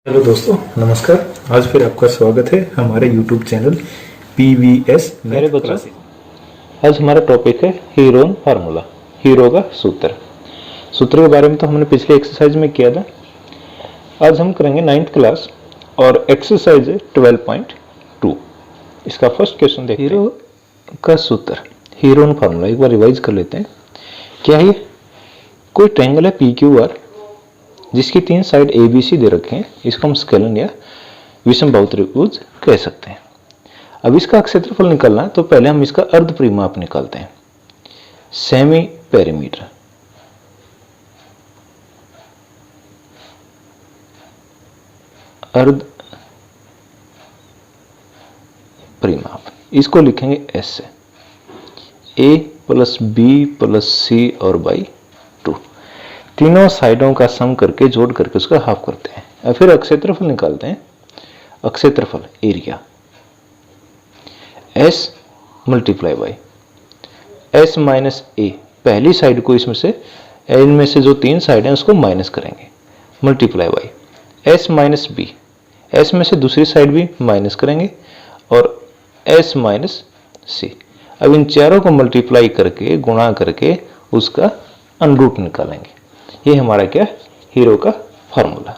Hello दोस्तों, नमस्कार। आज फिर आपका स्वागत है हमारे YouTube चैनल PVS मेरे बच्चों, आज हमारा टॉपिक है हीरोन फार्मूला, हीरो का सूत्र। सूत्र के बारे में तो हमने पिछले एक्सरसाइज में किया था। आज हम करेंगे 9th क्लास और एक्सरसाइज 12.2। इसका फर्स्ट क्वेश्चन देखते हैं। हीरो का सूत्र, हीरोन फार्मूला एक बार रिवाइज कर लेते हैं। क्या है? कोई ट्रायंगल है PQR जिसकी 3 साइड ABC दे रखे हैं। इसको हम स्केलन या विषम बाहु त्रिभुज कह सकते हैं। अब इसका क्षेत्रफल निकालना है तो पहले हम इसका अर्ध परिमाप निकालते हैं। सेमी पेरीमीटर, अर्ध परिमाप, इसको लिखेंगे S से। A plus B plus C और बाई 2, तीनों साइडों का सम करके जोड़ करके उसका हाफ करते हैं। और फिर क्षेत्रफल निकालते हैं। क्षेत्रफल area S multiply by S minus A, पहली साइड को इसमें से, इनमें से जो 3 साइड हैं उसको माइनस करेंगे, multiply by S minus B, S में से दूसरी साइड भी माइनस करेंगे, और S माइनस C। अब इन चारों को मल्टीप्लाई करके, गुणा करके उसका अनरूट निकालेंगे। ये हमारा क्या, हीरो का फॉर्मूला।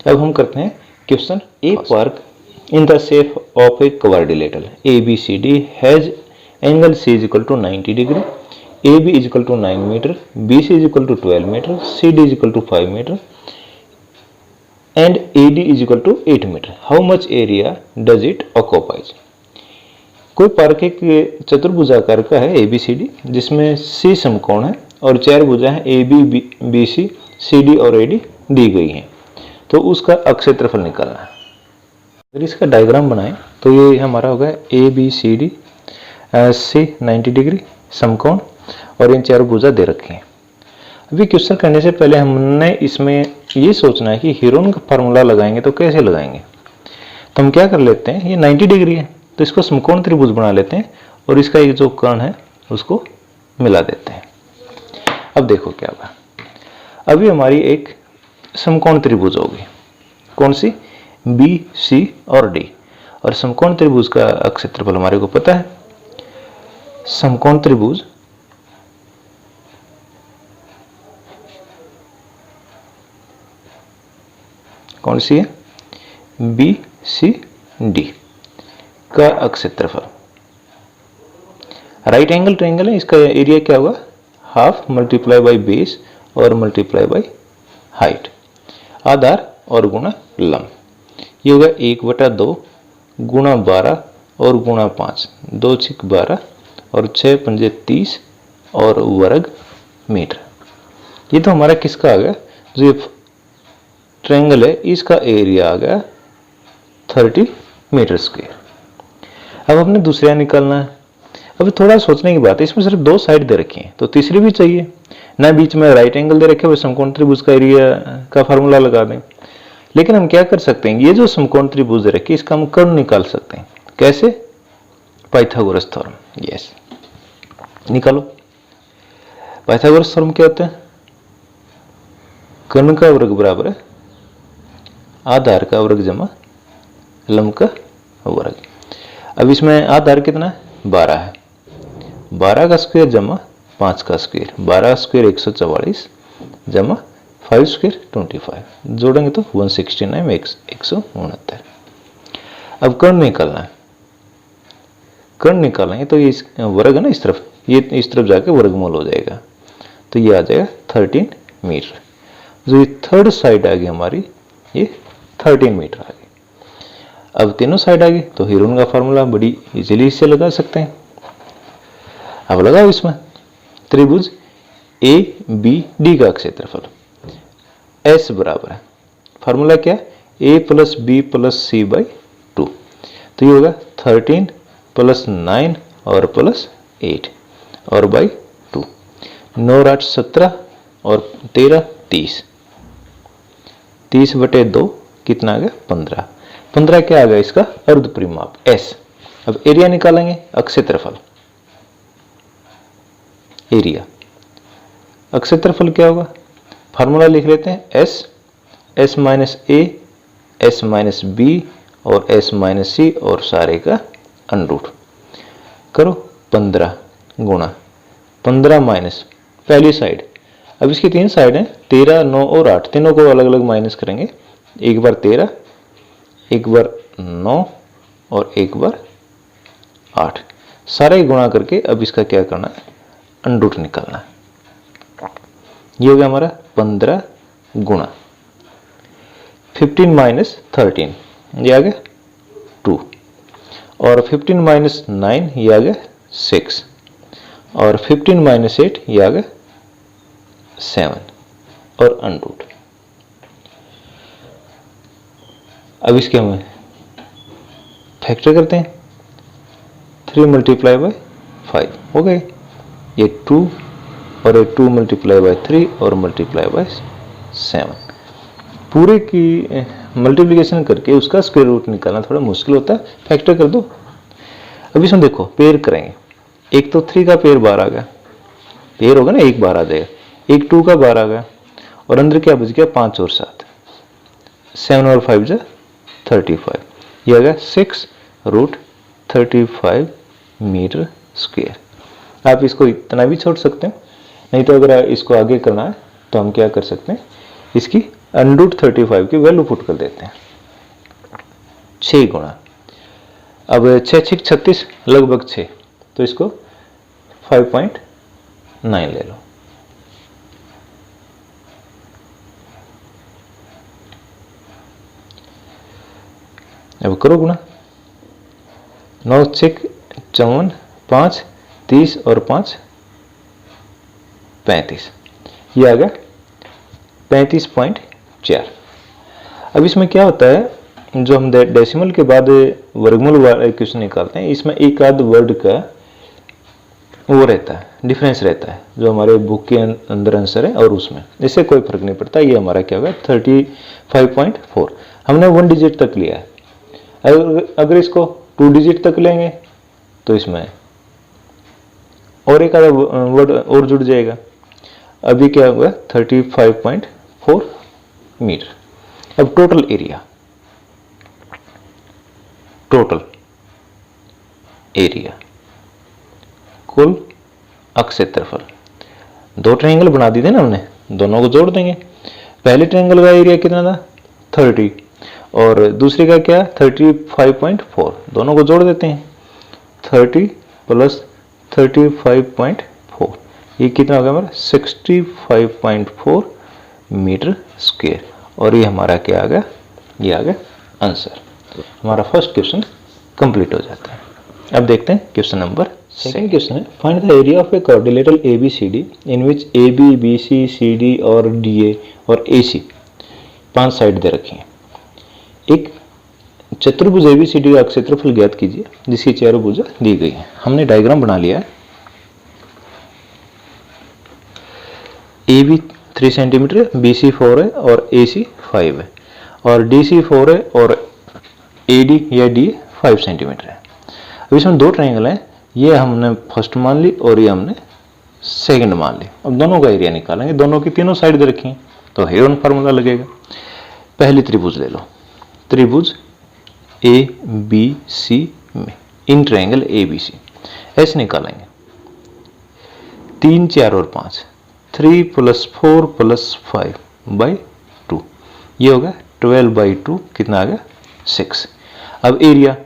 अब हम करते हैं question. A park in the shape of a quadrilateral ABCD has angle C is equal to 90 degree, AB is equal to 9 meter, BC is equal to 12 meter, CD is equal to 5 meter and AD is equal to 8 meter. How much area does it occupies? कोई park एक चतुर्भुजाकार का है ABCD जिसमें C समकोण है और 4 भुजा है AB, BC, CD और AD दी गई हैं, तो उसका क्षेत्रफल निकालना है। अगर इसका डायग्राम बनाएं तो ये हमारा होगा ABCD, C 90 डिग्री समकोण और इन चारों भुजा दे रखे हैं। अभी क्वेश्चन करने से पहले हमने इसमें ये सोचना है कि हीरोन का फार्मूला लगाएंगे तो कैसे लगाएंगे। तो हम क्या कर लेते हैं, ये 90 डिग्री है तो इसको समकोण त्रिभुज बना लेते हैं और इसका एक जो कर्ण है उसको मिला देते हैं। अब देखो क्या होगा। अभी हमारी एक समकोण त्रिभुज होगी, कौन सी, B, C और D, और समकोण त्रिभुज का क्षेत्रफल हमारे को पता है। समकोण त्रिभुज कौन सी है, B, C, D का क्षेत्रफल। राइट एंगल ट्रायंगल है, इसका एरिया क्या होगा, हाफ मल्टीप्लाई बाई बेस और मल्टीप्लाई बाई हाइट, आधार और गुणा लंब। ये होगा 1/2 गुणा 12 और गुणा 5, 2 6 12 और 6 पंजे 30 और वर्ग मीटर। ये तो हमारा किसका आ गया, जो ये ट्रायंगल है इसका एरिया आ गया 30 मीटर स्क्वायर। अब हमने दूसरा निकालना है। अब थोड़ा सोचने की बात है, इसमें सिर्फ 2 साइड दे रखी है तो तीसरी भी चाहिए ना, बीच में राइट एंगल दे रखे हुए, समकोण त्रिभुज का एरिया का फार्मूला लगा दें। लेकिन हम क्या कर सकते हैं, ये जो समकोण त्रिभुज दे रखी है इसका हम कर्ण निकाल सकते हैं। कैसे, पाइथागोरस थ्योरम। यस, निकालो। पाइथागोरस थ्योरम क्या होता है, कर्ण का वर्ग बराबर है आधार का वर्ग जमा लंब का वर्ग। अब इसमें आधार कितना है, 12 है, 12 का स्क्वायर जमा 5 का स्क्वायर, 12 स्क्वायर 144 जमा 5 स्क्वायर 25, जोड़ेंगे तो 169 169। अब कर्ण निकालना है। कर्ण निकालेंगे तो ये वर्ग है ना, इस तरफ, ये इस तरफ जाके वर्गमूल हो जाएगा, तो ये आ जाएगा 13 मीटर। जो ये थर्ड साइड आ गई हमारी, ये 13 मीटर आ गई। अब तीनों साइड आ गई तो हीरोन का फार्मूला बड़ी इजीली इससे लगा सकते हैं। अब लगाओ इसमें त्रिभुज ABD का क्षेत्रफल S बराबर है, फार्मूला क्या है, A plus B plus C by 2, तो ये होगा 13 प्लस 9 और प्लस 8 और बाई 2, 9 8 17 और 13 30, 30/2 कितना आ गया, 15। 15 क्या आ गया इसका अर्ध परिमाप S। अब एरिया निकालेंगे, क्षेत्रफल एरिया, क्षेत्रफल क्या होगा, फार्मूला लिख लेते हैं, S minus A S minus B और एस माइनस सी और सारे का अंडरूट करो 15 गुणा 15 माइनस पहली साइड। अब इसकी 3 साइड हैं 13, 9 और 8, तीनों को अलग अलग माइनस करेंगे। एक बार 13, एक बार 9 और एक बार 8, सारे गुणा करके अब इसका क्या करना है, अंडरूट निकालना है। ये हो गया हमारा 15 गुणा 15 माइनस 13, ये आ गया 2, और 15 माइनस 9 ये आ गया 6, और 15 माइनस 8 ये आ गया 7 और अंडरूट। अब इसके हम फैक्टर करते हैं। 3 मल्टीप्लाई बाय 5 हो गए, ये 2 और ये 2 मल्टीप्लाई बाय 3 और मल्टीप्लाई बाय 7। पूरे की मल्टीप्लिकेशन करके उसका स्क्वायर रूट निकालना थोड़ा मुश्किल होता है, फैक्टर कर दो। अब इसमें देखो पेयर करेंगे, एक तो 3 का पेयर बाहर आ गया, पेयर होगा ना, एक बाहर आ जाएगा, एक 2 का बाहर आ गया, और अंदर क्या बच गया 5 और 7, 7 और 5 जा 35, ये आ गया 6√35 मीटर स्क्वायर। आप इसको इतना भी छोड़ सकते हैं, नहीं तो अगर इसको आगे करना है तो हम क्या कर सकते हैं, इसकी √35 की वैल्यू पुट कर देते हैं। 6 गुणा, अब 6 6 36 लगभग 6, तो इसको 5.9 ले लो। अब करो गुणा, 9 6 54, 5 30 और 5 35, ये आ गया 35.4। अब इसमें क्या होता है, जो हम डेसिमल के बाद वर्गमूल क्वेश्चन निकालते हैं, इसमें एक आध वर्ड का वो रहता है, डिफरेंस रहता है, जो हमारे बुक के अंदर आंसर है और उसमें, इससे कोई फर्क नहीं पड़ता। ये हमारा क्या होगा 35.4, हमने 1 डिजिट तक लिया है। अगर इसको 2 डिजिट तक लेंगे तो इसमें और एक आधा वर्ड और जुड़ जाएगा। अभी क्या होगा 35.4 मीटर। अब टोटल एरिया, कुल अक्ष क्षेत्रफल, 2 ट्रायंगल बना दिए ना हमने, दोनों को जोड़ देंगे। पहले ट्रायंगल का एरिया कितना था 30, और दूसरे का क्या 35.4, दोनों को जोड़ देते हैं। 30 प्लस 35.4, ये कितना हो गया हमारा 65.4 मीटर स्क्वायर, और ये हमारा क्या आ गया, ये आ गया आंसर। हमारा फर्स्ट क्वेश्चन कंप्लीट हो जाता है। अब देखते हैं क्वेश्चन नंबर सेकंड। क्वेश्चन है find the area of a quadrilateral ABCD in which AB BC CD और DA और AC 5 साइड दे रखी हैं। एक चतुर्भुज ABCD का क्षेत्रफल ज्ञात कीजिए जिसकी चारों भुजा दी गई है। हमने डायग्राम बना लिया है। AB 3 सेंटीमीटर है, BC 4 है और AC 5 है, और DC 4 है और AD या DA 5 सेंटीमीटर है। अब इसमें 2 ट्रायंगल हैं, ये हमने फर्स्ट मान ली और ये हमने सेकंड मान ली। अब दोनों का एरिया निकालेंगे, दोनों की तीनों साइड दे रखी हैं तो हेरोन फार्मूला लगेगा। पहली त्रिभुज ले लो, त्रिभुज ABC में इन ट्रायंगल ABC ऐसे निकालेंगे 3 4 और 5, 3 + 4 + 5/2, ये होगा 12/2, कितना आ गया 6। अब एरिया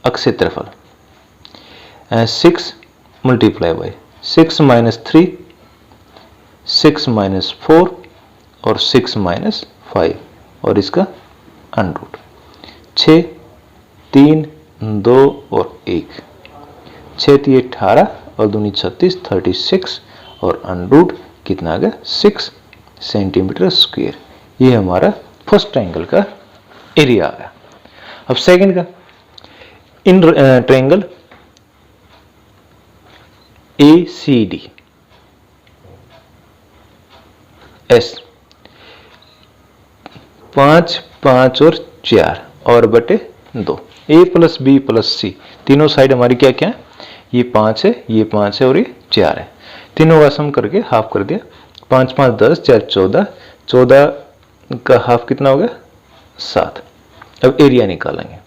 अक्ष क्षेत्रफल 6 मल्टीप्लाई बाय 6 - 3, 6 - 4 और 6 - 5 और इसका अंडरूट 6 3 2 और 1, 6 3 18 और 2 36 36 और अंडरूट कितना आ गया 6 सेंटीमीटर स्क्वायर। ये हमारा फर्स्ट ट्रायंगल का एरिया आ गया। अब सेकंड का, इन ट्रायंगल ACD S 5 5 और 4 और बटे 2, A + B + C तीनों साइड हमारी क्या क्या है, ये 5 है, ये 5 है और ये 4 है। तीनों का सम करके हाफ कर दिया, 5 5 10 4 14, 14 का हाफ कितना हो गया 7। अब एरिया निकालेंगे।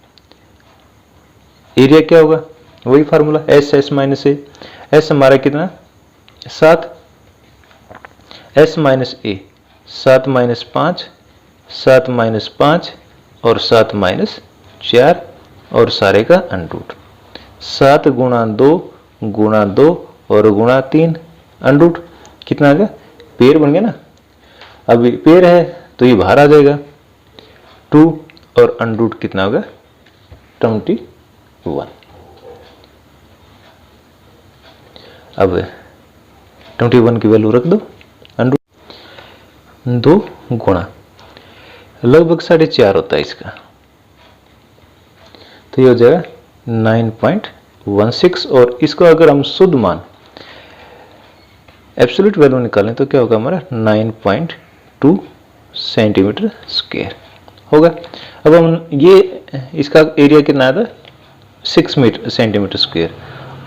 एरिया क्या होगा, वही formula S minus A. S हमारा कितना 7, एस माइनस ए 7 माइनस 5, 7 माइनस 5 और 7 माइनस 4 और सारे का अंडरूट। 7 गुणा 2 गुणा 2 और गुणा 3 अंडरूट कितना आ गया, पेयर बन गया ना। अब ये पेयर है तो ये बाहर आ जाएगा 2 और अंडरूट कितना होगा 21। अब 21 की वैल्यू रख दो, अंडरूट 2 गुणा लगभग 4.5 होता है इसका, तो ये हो जाएगा 9.16। और इसको अगर हम शुद्ध मान एब्सोल्यूट वैल्यू निकालें तो क्या होगा हमारा 9.2 सेंटीमीटर स्क्वायर होगा। अब हम ये इसका एरिया कितना आया था 6 सेंटीमीटर स्क्वायर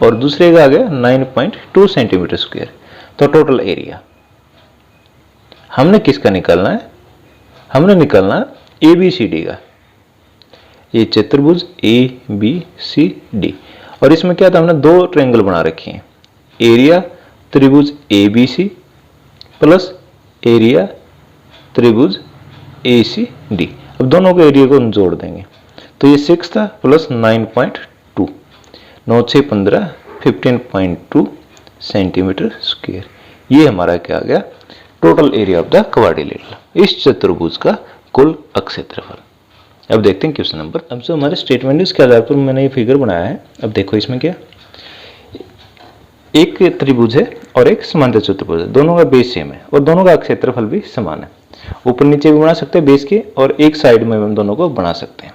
और दूसरे का आ गया 9.2 सेंटीमीटर स्क्वायर। तो टोटल एरिया हमने किसका निकालना है, हमने निकालना ABCD का। ये चतुर्भुज ABCD और इसमें क्या था, हमने 2 ट्रायंगल बना रखे हैं, एरिया त्रिभुज ABC प्लस एरिया त्रिभुज ACD। अब दोनों के एरिया को हम जोड़ देंगे तो ये 6 था प्लस 9.2, 9 6 15 15.2 सेंटीमीटर स्क्वायर। ये हमारा क्या आ गया total area of the quadrilateral, इस चतुर्भुज का कुल क्षेत्रफल। अब देखते हैं क्वेश्चन नंबर। अब जो हमारे स्टेटमेंट है उसके आधार पर मैंने ये फिगर बनाया है। अब देखो इसमें क्या, एक त्रिभुज है और एक समांतर चतुर्भुज है, दोनों का बेस सेम है और दोनों का क्षेत्रफल भी समान है। ऊपर नीचे भी बना सकते हैं बेस के और एक साइड में हम दोनों को बना सकते हैं।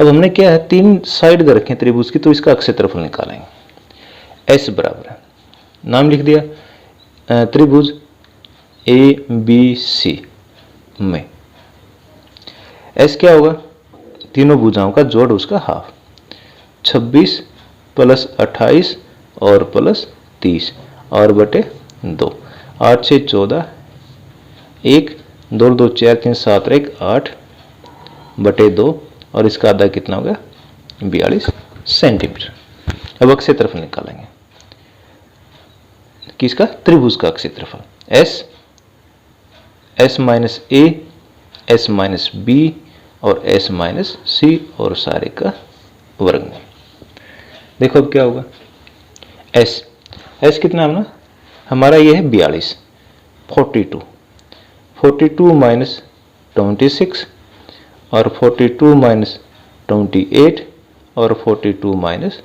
अब हमने क्या है 3 साइड दे रखे हैं त्रिभुज की, तो इसका क्षेत्रफल निकालेंगे। एस बराबर है, नाम लिख दिया त्रिभुज ABC में एस क्या होगा, तीनों भुजाओं का जोड़ उसका हाफ, 26 प्लस 28 और प्लस 30 और बटे 2, 8 6 14, 1 2 2 4 3 7 1 8 बटे 2 और इसका आधा कितना होगा 42 सेंटीमीटर। अब क्षेत्रफल निकालेंगे किसका, त्रिभुज का क्षेत्रफल। S minus A, S minus B और एस माइनस सी और सारे का वर्गमूल। देखो अब क्या होगा, एस कितना है ना हमारा, ये है 42, 42 माइनस 26 और 42 माइनस 28 और 42 माइनस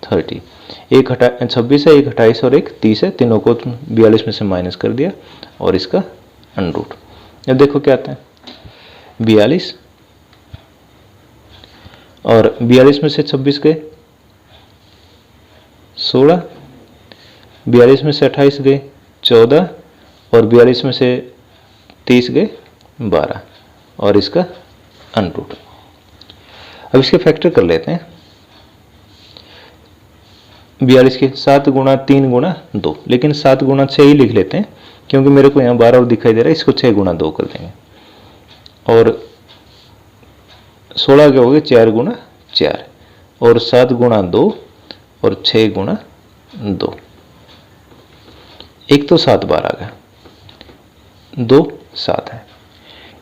30, 26 है, 28 और 30 है, तीनों को 42 में से माइनस कर दिया और इसका अंडरूट। अब देखो क्या आता है 42 और 42 में से 26 गए 16, 42 में से 28 गए 14 और 42 में से 30 गए 12 और इसका अंडरूट। अब इसके फैक्टर कर लेते हैं 42 के 7 गुणा 3 गुणा 2, लेकिन 7 गुणा 6 ही लिख लेते हैं क्योंकि मेरे को यहाँ 12 दिखाई दे रहा है, इसको 6 गुणा 2 कर देंगे और 16 क्या हो गया 4 गुणा 4 और 7 गुणा 2 और 6 गुणा 2, एक तो 7 बार आ गया, 2 7 है,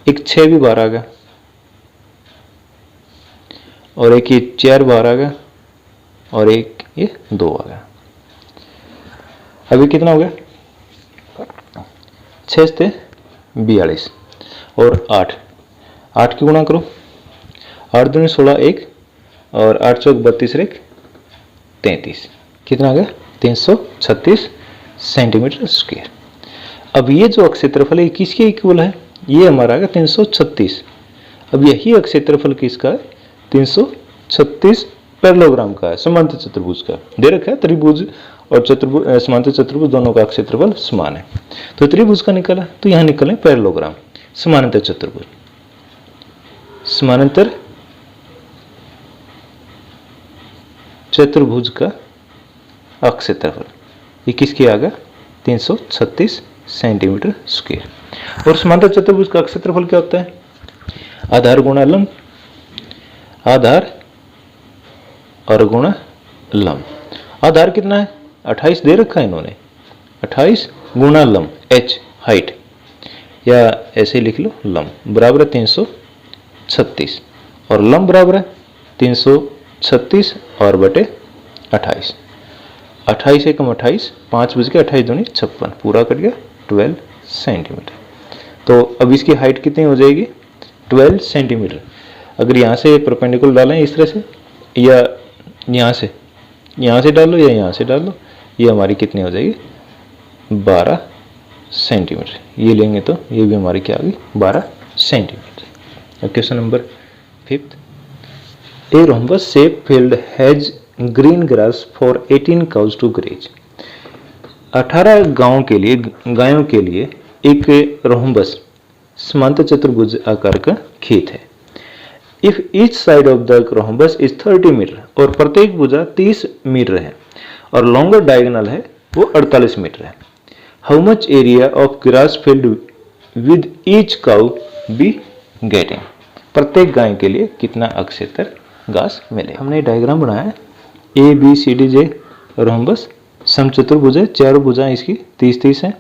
एक 6 भी बार आ गया और एक ये 4 बार आ गया और एक ये 2 आ गया। अभी कितना हो गया 6 से 42 और 8 की गुणा करो, 8 दूनी 16 1 और 8 चौक 32 1 33, कितना आ गया 336 सेंटीमीटर स्क्वायर। अब ये जो क्षेत्रफल है किसके इक्वल है, ये हमारा आ गया 336। अब यही क्षेत्रफल किसका है 336 पैरेललोग्राम का है, समांतर चतुर्भुज का दे रखा है। त्रिभुज और चतुर्भुज समांतर चतुर्भुज दोनों का क्षेत्रफल समान है, तो त्रिभुज का निकला तो यहां निकले पैरेललोग्राम समांतर चतुर्भुज, समांतर चतुर्भुज का क्षेत्रफल ये किसके आ गया 336 सेंटीमीटर स्क्वायर। और समांतर चतुर्भुज का क्षेत्रफल क्या होता है, आधार गुणा लंब, आधार और गुणा लंब। आधार कितना है 28 दे रखा है इन्होंने, 28 गुणा लंब h हाइट, या ऐसे लिख लो लंब बराबर है 336 और लंब बराबर है 336 और बटे 28। 28 एकम 28, 5 बज के 28 दूनी 56, पूरा कट गया 12 सेंटीमीटर। तो अब इसकी हाइट कितनी हो जाएगी 12 सेंटीमीटर। अगर यहाँ से परपेंडिकुलर डालें इस तरह से, या यहाँ से डाल लो या यहाँ से डाल लो, ये हमारी कितनी हो जाएगी 12 सेंटीमीटर। ये लेंगे तो ये भी हमारी क्या आ गई 12 centimetre. Question number 5, a rhombus shape field has green grass for 18 cows to graze. 18 गायों के लिए एक रोम्बस समांतर चतुर्भुज आकार का खेत है। If each side of the rhombus is 30 metre, और प्रत्येक भुजा 30 मीटर है और लॉन्गर डायगोनल है वो 48 मीटर है। How much area of grass field with each cow be getting. प्रत्येक गाय के लिए कितना अक्षेत्र घास मिले। हमने डायग्राम बनाया है ए बी सी डी जे रोम्बस समचतुर्भुज है, चारों भुजाएं इसकी 30-30 है।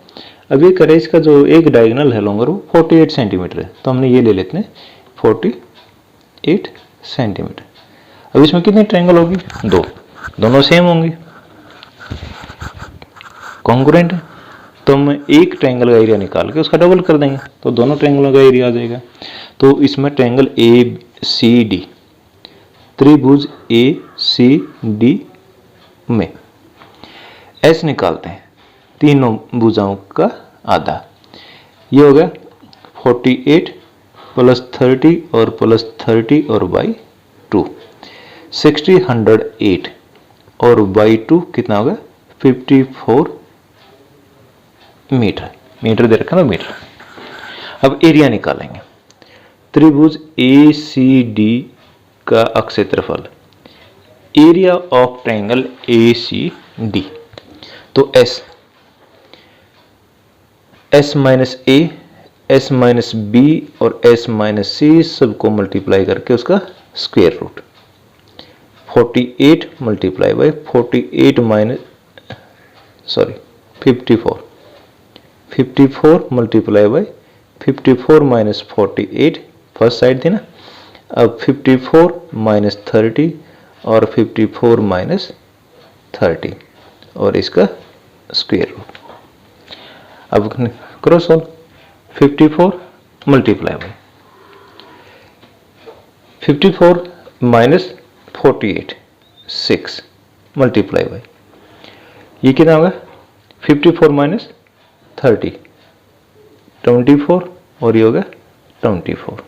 अब ये करें इसका जो एक डायगोनल है लॉन्गर वो 48 सेंटीमीटर है, तो हमने ये ले लेते हैं 48 सेंटीमीटर। अब इसमें कितनी ट्रायंगल होगी 2, दोनों सेम होंगी कॉन्ग्रुएंट है, तो हम एक ट्रायंगल का एरिया निकाल के उसका डबल कर देंगे तो दोनों ट्रायंगलों का एरिया आ जाएगा। तो इसमें ट्रायंगल ए सी डी, त्रिभुज ए सी डी में एस निकालते हैं, तीनों भुजाओं का आधा, ये हो गया 48 प्लस 30 और प्लस 30 और बाई 2, 60 108 और बाई 2 कितना होगा 54 मीटर। मीटर दे रखा ना मीटर। अब एरिया निकालेंगे। त्रिभुज ए सी डी का अक्षेत्रफल, area of triangle A C D, तो S minus A, S minus B और एस माइनस सी सबको मल्टीप्लाई करके उसका square root 48 multiply by 48 minus 54 multiply by 54 minus 48, first side थी ना, अब 54 माइनस 30 और 54 माइनस 30 और इसका स्क्वायर रूट। अब करो solve, 54 multiply by 54 minus 48 6 multiply by ये कितना होगा 54 माइनस 30 24 और ये होगा 24,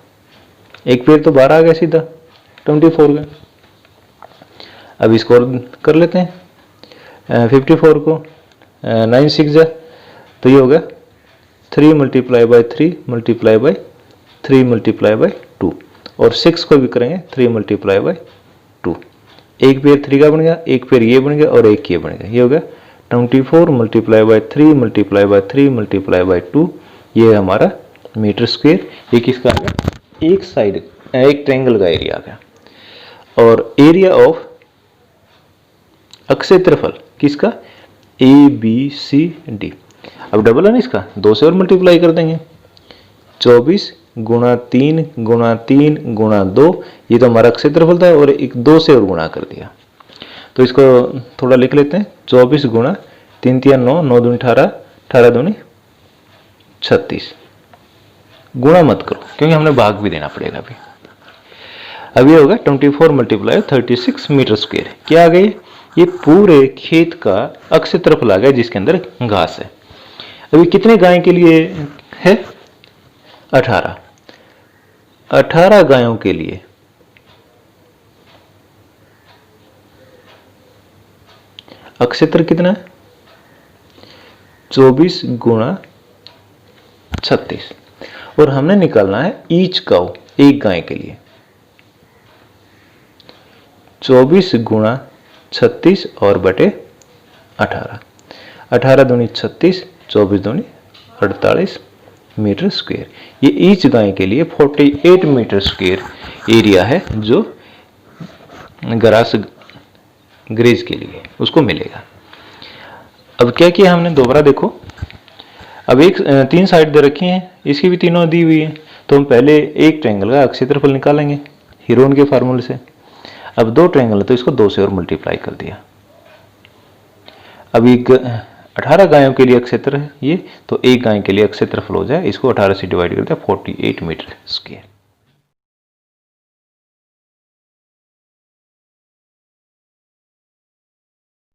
एक पेड़ तो 12 आ गया सीधा 24 का। अब इसको कर लेते हैं 54 को 9 6 जा तो ये होगा 3 multiply by 3 multiply by 3 multiply by 2 और 6 को भी करेंगे 3 मल्टीप्लाई बाई 2, एक पेड़ 3 का बन गया, एक पेड़ ये बन गया और एक ये बन गया, ये होगा 24 multiply by 3 multiply by 3 multiply by 2, ये हमारा मीटर स्क्वायर। ये किसका आ गया एक साइड एक ट्रायंगल का एरिया आ गया। और एरिया ऑफ अक्षेत्रफल किसका ए बी सी डी, अब डबल है ना इसका, 2 से और मल्टीप्लाई कर देंगे 24 गुणा 3 गुणा 3 गुणा 2, ये तो हमारा क्षेत्रफल था और एक 2 से और गुणा कर दिया, तो इसको थोड़ा लिख लेते हैं 24 गुणा 3 3 9 9 दूनी 18 18 दूनी 36, गुणा मत करो क्योंकि हमने भाग भी देना पड़ेगा अभी। अब ये होगा 24 मल्टीप्लाई 36 मीटर स्क्वायर। क्या आ गई, ये पूरे खेत का अक्षेत्रफल आ गया जिसके अंदर घास है। अभी कितने गाय के लिए है 18 गायों के लिए अक्षेत्र कितना है 24 गुणा 36 और हमने निकालना है ईच काउ, एक गाय के लिए 24 गुणा 36 और बटे 18, 18 दूनी 36, 24 दूनी 48, मीटर स्क्वायर। ये ईच गाय के लिए 48 मीटर स्क्वायर एरिया है जो ग्रास ग्रेज के लिए उसको मिलेगा। अब क्या किया हमने, दोबारा देखो। अब एक 3 साइड दे रखी हैं, इसकी भी तीनों दी हुई है, तो हम पहले एक ट्रायंगल का क्षेत्रफल निकालेंगे हीरोन के फार्मूले से। अब 2 ट्रायंगल है तो इसको 2 से और मल्टीप्लाई कर दिया। अब एक 18 गायों के लिए क्षेत्र है ये, तो एक गाय के लिए क्षेत्रफल हो जाए, इसको 18 से डिवाइड कर दिया 48 मीटर स्क्वायर।